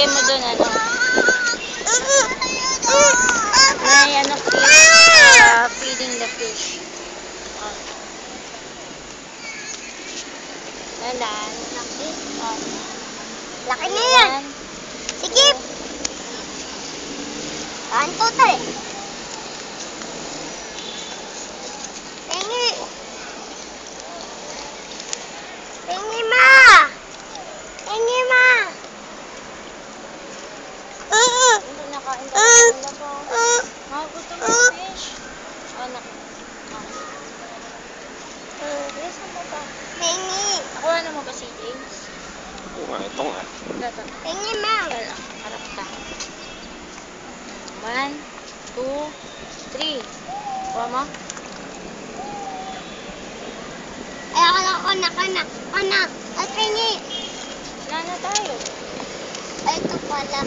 Ilagay mo dun, ano. May ano, feeding the fish. Oh. Dalan. Laki. Oh. Laki na yan. Sige. Ang total eh. Pengi. Pengi ma. Pengi ma. Hindi nakain ka na po. Gutom yung fish. Ano? Yes, ano ba? Pengi. Nakuha na mo ba si James? Ito nga. Dato. Pengi ma. Harap ka. 1, 2, 3. Kuha mo? Ay, kana. Ay, pengi. Wala na tayo. Ay, ito pala.